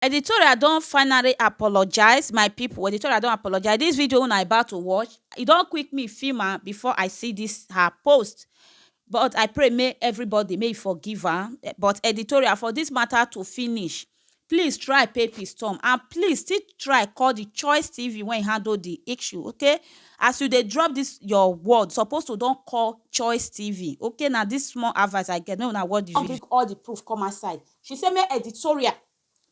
Editorial don't finally apologize, my people. Editorial don't apologize. This video when I about to watch, it don't quick me film am before I see this her post. But I pray may everybody may forgive her. But editorial for this matter to finish, please try pay peace Tom, and please still try call the Choice TV when you handle the issue. Okay, as you dey drop this your word, supposed to don't call Choice TV. Okay, now this small advice I get. No, now what the video. All the proof come aside. She say me editorial.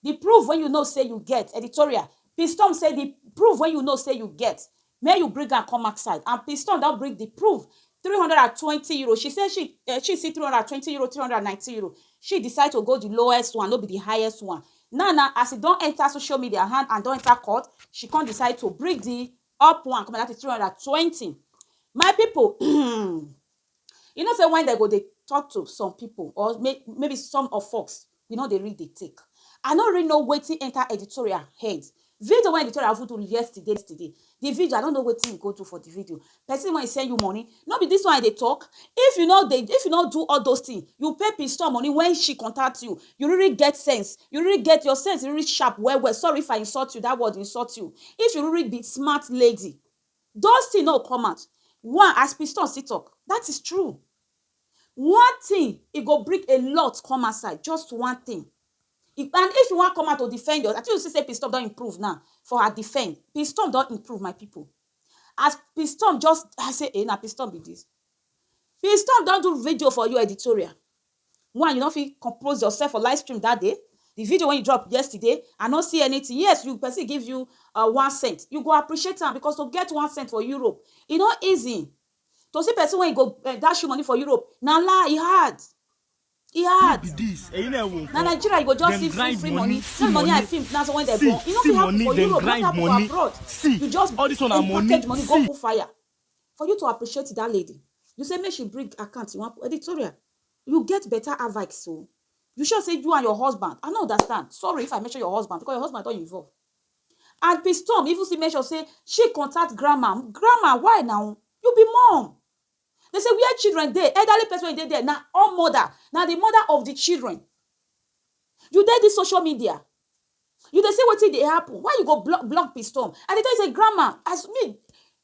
The proof when you know say you get editorial. Piston say the proof when you know say you get. May you bring and come outside. And Piston don't bring the proof. 320 euros. She said she see 320 euro, 390 euro. She decide to go the lowest one, not be the highest one. Now, as it don't enter social media hand and don't enter court, she can't decide to bring the up one. Come that is 320. My people, you know, say when they go, they talk to some people, or maybe some of folks, you know, they read the take. I don't really know wetin enter editorial head. Video when editorial do yesterday. The video, I don't know wetin you go do for the video. Person when he send you money, not be this one they talk. If you know do all those things, you pay Piston money when she contact you. You really get sense. You really get your sense. You really sharp. Well. Sorry if I insult you. That word insult you. If you really be smart lady, those things no come out. One, as Piston still talk, that is true. One thing, it go bring a lot come aside. Just one thing. And if you want to come out to defend yours, I think you say Piston don't improve now for her defense. Piston don't improve, my people. As Piston just, I say, now Piston be this. Piston don't do video for you editorial. One, you know if you compose yourself for live stream that day. The video when you dropped yesterday, I don't see anything. Yes, you person give you 1 cent. You go appreciate them because to get 1 cent for Europe, it's not easy. To see person when you go dash you money for Europe, now lie, it hard. He hard. Now Nigeria, you go just see free money. Send money I film. Now so when they born, you know, happen for Europe, not happen for abroad. You just all this one package money, go put fire. For you to appreciate that lady, you say make she bring account. You want editorial, you get better advice. So you should say you and your husband. I don't understand. Sorry if I mention your husband because your husband don't involve. And Piston even see mention say she contact grandma. Grandma, why now? You be mom. They say where children dey, elderly person dey there. Now all mother, now the mother of the children. You dey this social media. You dey say wetin dey happen. Why you go block Piston? And they tell you say grandma, as me,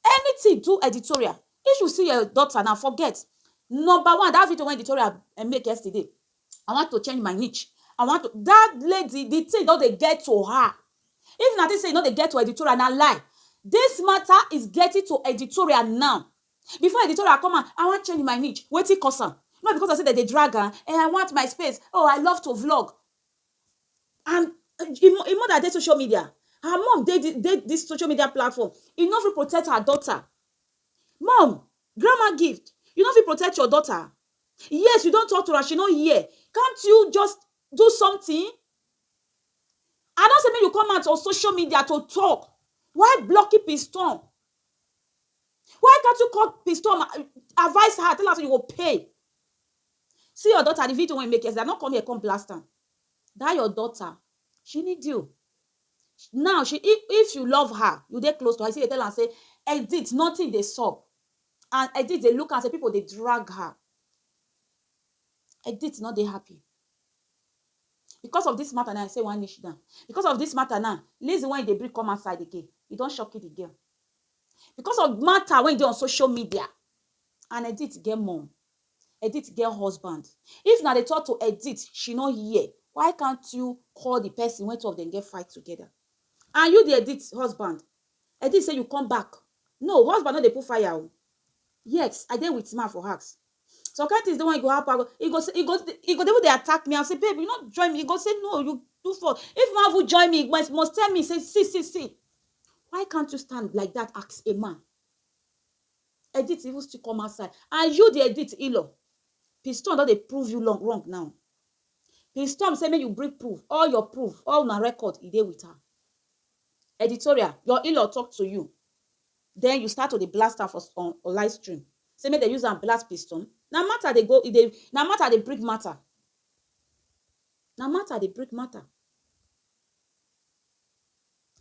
anything do editorial. If you see your daughter now, forget. Number one, that video when editorial make yesterday. I want to change my niche. I want to that lady, the thing don't they get to her. If nothing say no, they get to editorial now lie. This matter is getting to editorial now. Before editorial come on, I want to change my niche. Wetin cause am? Not because I say that they drag her and I want my space. Oh, I love to vlog. And in more than social media, her mom did this social media platform. You know if you protect her daughter. Mom, grandma gift. You know if you protect your daughter. Yes, you don't talk to her. She not here. Can't you just do something? I don't say me you come out on social media to talk. Why blocking Piston? Why can't you call Piston, advise her, tell her so you will pay? See your daughter, the video when make it, they're not come here, come blast her. That your daughter, she need you. Now, if you love her, you dey close to her, see they tell her, say, edit, nothing they sub. And edit, they look and say, people, they drag her. Edit, not they happy. Because of this matter now, I say one niche down. Because of this matter now, lazy when they bring come outside again. You don't shock it again. Because of matter when they on social media, and edit get mom, edit get husband. If now they talk to edit, she not here. Why can't you call the person when two of them get fight together? And you the edit husband, edit say you come back. No, husband no they put fire. Yes, I did with man for hacks. So can't is the one you go happen. He go they attack me and say, baby, you not join me. He go say no, you do for. If man will join me, must tell me, say, see. Why can't you stand like that as a man? Edit even still come outside. And you the edit ilo. Piston don't they prove you wrong now. Piston say make you bring proof. All your proof, all my record, he did with her. Editorial, your ilo talk to you. Then you start to the blast her on live stream. Say make they use and blast Piston. Now matter they go, now matter they break matter. Now matter they break matter.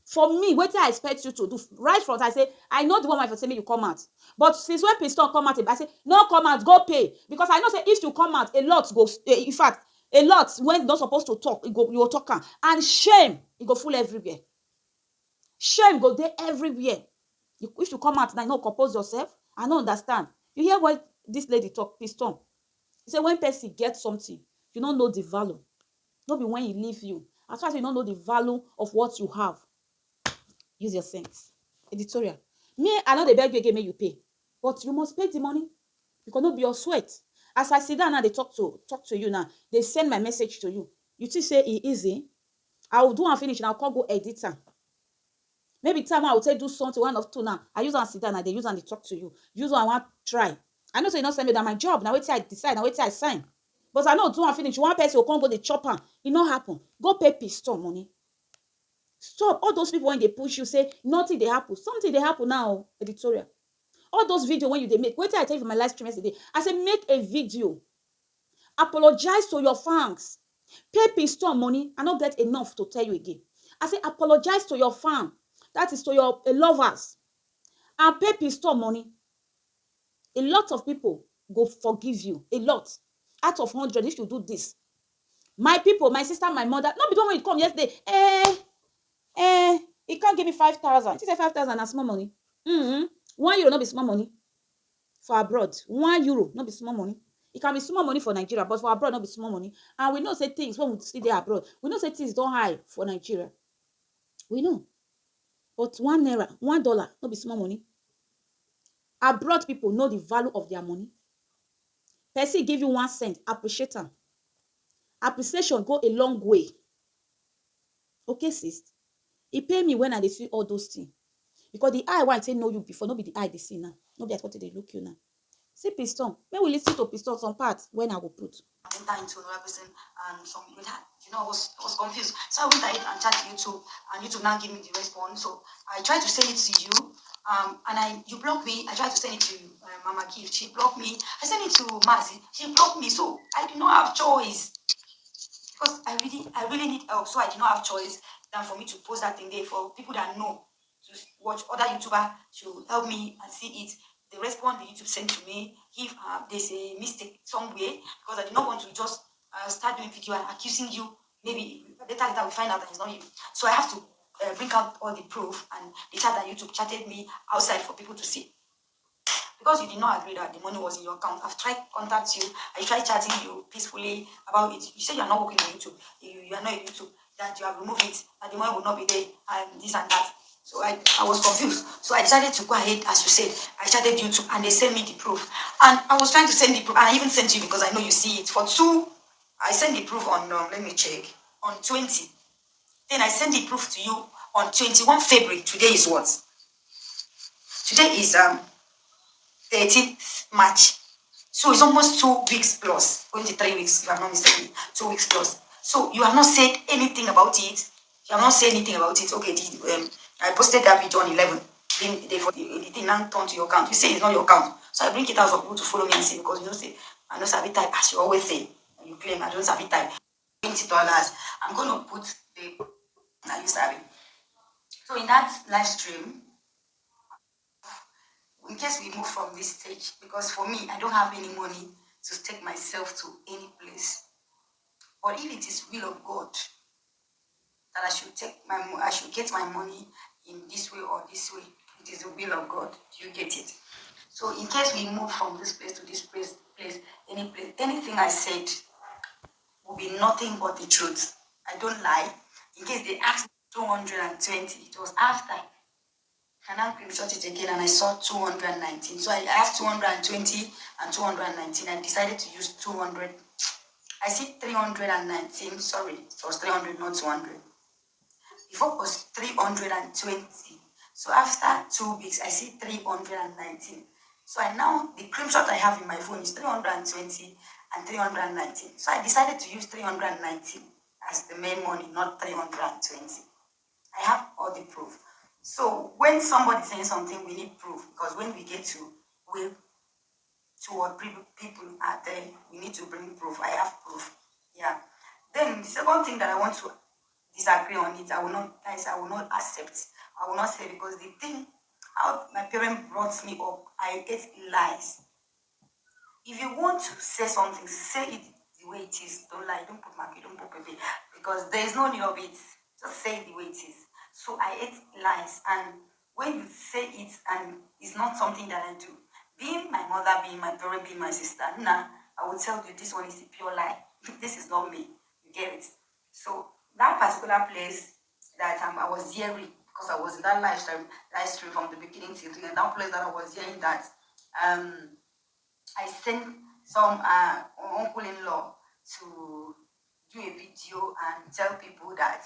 For me, what I expect you to do, right front, I say, I know the one my for say me you come out. But since when Piston come out, I say, no come out, go pay. Because I know say if you come out, a lot goes, in fact, A lot when you're not supposed to talk, you will talk am. And shame, it go full everywhere. Shame go there everywhere. If you come out now, you no compose yourself. I no understand. You hear what this lady talk, Piston? He say when person get something, you don't know the value. No be when he leave you. As far as you don't know the value of what you have, use your sense. Editorial. Me, I know the beg you again, make you pay. But you must pay the money because no be your sweat. As I sit down now, they talk to you now. They send my message to you. You think say it easy? I will do and finish and I'll call go editor. Maybe time I will say do something, one of two now. I use and sit down and they use and they talk to you. Use one I want try. I know so you not send me that my job. Now wait till I decide, now wait till I sign. But I know do and finish. One person will come go the chopper. It not happen. Go pay Piston money. Stop. All those people when they push you say nothing they happen. Something they happen now. Editorial. All those videos when you they make. Wait till I tell you for my live stream yesterday. I said make a video. Apologize to your fans. Pay Piston money. I not get enough to tell you again. I say apologize to your fan. That is to your lovers. And pay Piston money. A lot of people go forgive you. A lot. Out of 100, if you do this. My people, my sister, my mother. No, be the one when you come yesterday. He can't give me 5,000. She said 5,000 is small money. €1 not be small money. For abroad. €1 not be small money. It can be small money for Nigeria, but for abroad not be small money. And we know say things when we see there abroad. We know say things don't high for Nigeria. We know. But €1, $1 not be small money. Abroad people know the value of their money. Person give you 1 cent, appreciate them. Appreciation go a long way. Okay, sis. He pay me when I see all those things. Because the eye why I say know you before, not be the eye they see now. Not be as what they look you now. See Piston. When we listen to Piston some parts when I will put. Enter into another person and some with her, I was confused. So I went ahead and chat to YouTube, and YouTube now give me the response. So I tried to send it to you, and you blocked me. I tried to send it to Mama Gift. She blocked me. I sent it to Mazi. She blocked me. So I did not have choice because I really need help. So I did not have choice than for me to post that thing there for people that know to watch other YouTuber to help me and see it. The response the YouTube sent to me, if there's a mistake somewhere, because I did not want to just start doing video and accusing you. Maybe later we find out that it's not you. So I have to bring out all the proof and the chat that YouTube chatted me outside for people to see. Because you did not agree that the money was in your account, I've tried contact you, I tried chatting you peacefully about it. You say you are not working on YouTube, you are not on YouTube, that you have removed it, that the money will not be there, and this and that. So I was confused. So I decided to go ahead, as you said. I started YouTube and they sent me the proof. And I was trying to send the proof, and I even sent you because I know you see it. For 2, I sent the proof on, let me check, on 20. Then I sent the proof to you on 21 February. Today is what? Today is 13th March. So it's almost 2 weeks plus, going to 3 weeks, if I'm not mistaken, 2 weeks plus. So you have not said anything about it. You have not said anything about it. Okay, I posted that video on 11. Then the thing now turned to your account. You say it's not your account. So I bring it out for people to follow me and see, because you know, say, I don't sabi type, as you always say. And you claim I don't sabi type. $20. I'm going to put the now you sabi. So in that live stream, in case we move from this stage, because for me, I don't have any money to take myself to any place. But if it is will of God that I should get my money in this way or this way, it is the will of God. Do you get it? So in case we move from this place to this place, anything I said will be nothing but the truth. I don't lie. In case they ask 220, it was after. And I screenshot it again and I saw 219. So I have 220 and 219. I decided to use 200. I see 319. Sorry, it was 300, not 200. Before it was 320. So after 2 weeks, I see 319. So the screenshot I have in my phone is 320 and 319. So I decided to use 319 as the main money, not 320. I have all the proof. So when somebody is saying something, we need proof, because when we get to what people are there, we need to bring proof. I have proof. Yeah. Then the second thing that I want to disagree on it, I will not accept. I will not say, because the thing, how my parents brought me up, I get lies. If you want to say something, say it the way it is. Don't lie, don't put Maggi, don't put pepper, because there is no need of it. Just say it the way it is. So I ate lies, and when you say it and it's not something that I do, being my mother, being my parent, being my sister, nah, I will tell you this one is a pure lie. This is not me. You get it? So that particular place that I was hearing, because I was in that live stream from the beginning till the end, that place that I was hearing that I sent some uncle-in-law to do a video and tell people that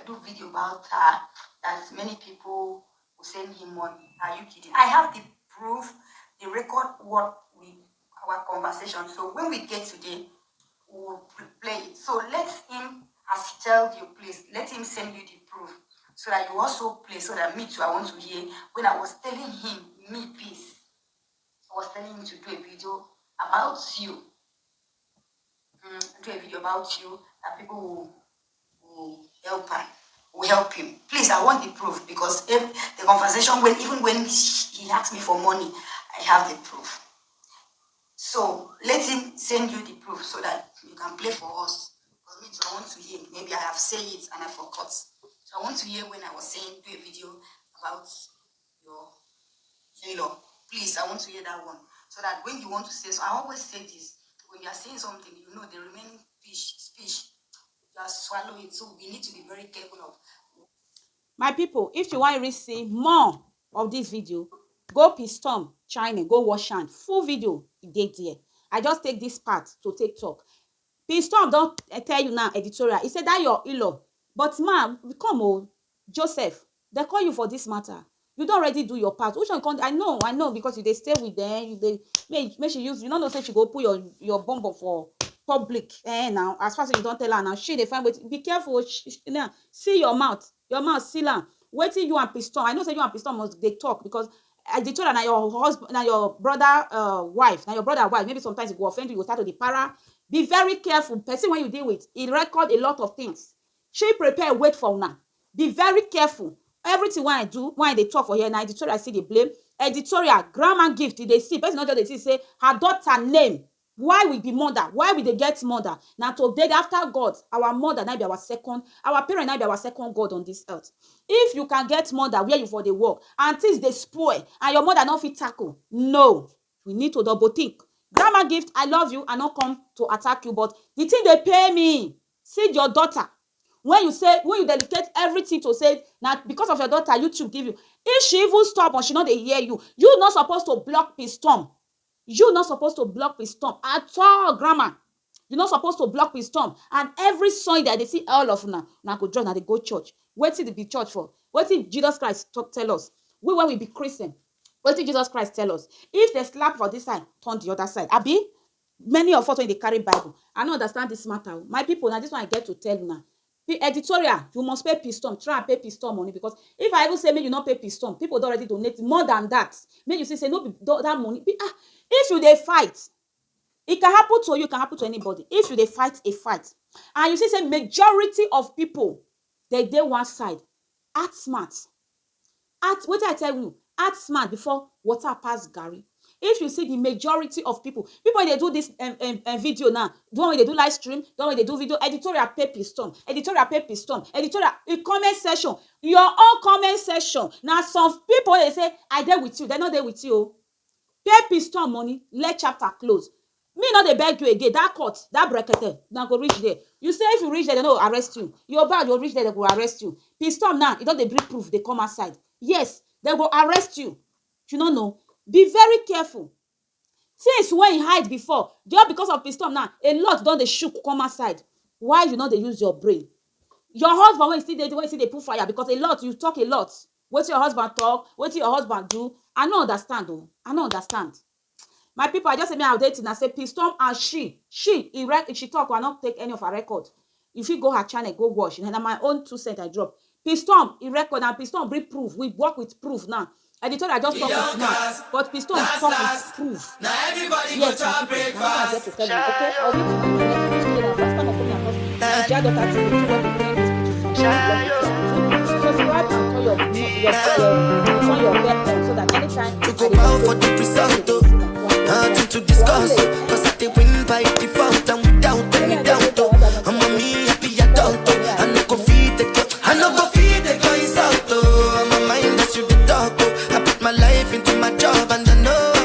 do video about her, that many people will send him money. Are you kidding? I have the proof, the record, our conversation. So when we get today, we'll play it. So let him, as he tells you, please let him send you the proof, so that you also play, so that me too, I want to hear. When I was telling him, me peace, I was telling him to do a video about you. Do a video about you that people will help her, will help him. Please, I want the proof, because if the conversation, even when he asked me for money, I have the proof. So let him send you the proof so that you can play for us. Because me too, I want to hear. Maybe I have said it and I forgot. So I want to hear when I was saying do a video about your in-law. Please, I want to hear that one. So that when you want to say, so I always say this, when you are saying something, you know the remaining speech, just swallow it. So we need to be very careful of. My people, if you want to see more of this video, go Pistom China, go watch hand. Full video, dey there. I just take this part to take talk. Pistom don't tell you now, editorial. He said that your in-law. But ma'am, come on, Joseph, they call you for this matter. You don't already do your part. Which one can't? I know, because you they stay with them. They make she use. You don't know say she go put your bomb for public. Now as far as you don't tell her now, she they find. But be careful. Now see your mouth seal am. Waiting you and Piston. I know say you and Piston must they talk, because Editorial na your husband, na your brother wife, na your brother wife. Maybe sometimes it will offend you. You will start to the para. Be very careful. Person when you deal with, he record a lot of things. She prepare wait for now. Be very careful. Everything when I do, when they talk for here, now Editorial I see the blame. Editorial, grandma gift, they see. Person not just they see say her daughter name. Why we be mother? Why we they get mother? Now today after God, our mother now be our second, our parent now be our second God on this earth. If you can get mother where you for the work, and things they spoil, and your mother not fit tackle, no, we need to double think. Grandma gift, I love you, I not come to attack you, but the thing they pay me, see your daughter. When you dedicate everything to say, now because of your daughter, YouTube give you. If she even stop or she not they hear you, you not supposed to block Piston. You not supposed to block Piston at all, grandma. You're not supposed to block Piston. And every Sunday that they see all of now go join, now they go church. What did they be church for? What did Jesus Christ tell us? When we be Christian, what did Jesus Christ tell us? If they slap for this side, turn the other side. Abi, many of us when they carry Bible, I don't understand this matter. My people, now this one I get to tell you now. Editorial, you must pay Piston. Try and pay Piston money, because if I even say me you not pay Piston, people don't already donate more than that. Make you say no be that money. If you they fight, it can happen to you, it can happen to anybody. If you they fight a fight, and you see say majority of people they one side, act smart. What I tell you, act smart before water pass Gary. If you see the majority of people they do this video now, the one when they do live stream, the one when they do video, editorial pay Piston, editorial in comment section, your own comment section. Now some people they say I there with you, they're not there with you. Pay Piston money, let chapter close. Me not they beg you again. That court, that bracket, now go reach there. You say if you reach there, they don't arrest you. You're bad, you'll reach there, they will arrest you. Piston now, it don't they bring proof, they come outside. Yes, they will arrest you. You don't know. Be very careful. Since when you hide before, just because of Piston now, a lot don't they shook come outside. Why you not they use your brain? Your husband when you see they put fire, because a lot, you talk a lot. What your husband talk, what your husband do. I don't understand though. I don't understand. My people, I just say me out dating. I say Piston and she talk, I not take any of her record. If you go her channel, go watch. And my own 2 cents I drop. Piston, he record, and Piston bring proof. We work with proof now. Editorial, I just talk with mouth, but Piston talk with proof. Yes, my people, now I get to tell you. Okay, I'll be to my next video. First time of coming across Naija Daughter Tv. Do what you bring this picture. Subscribe and turn your bell on, so that anytime you go bow for the result. nothing to discuss. Cause I did win by default and without any doubt. I'm a me happy adult. I no go feed the girl, I no go feed the guys out. I'm a mind that's you the dog. I put my life into my job and I know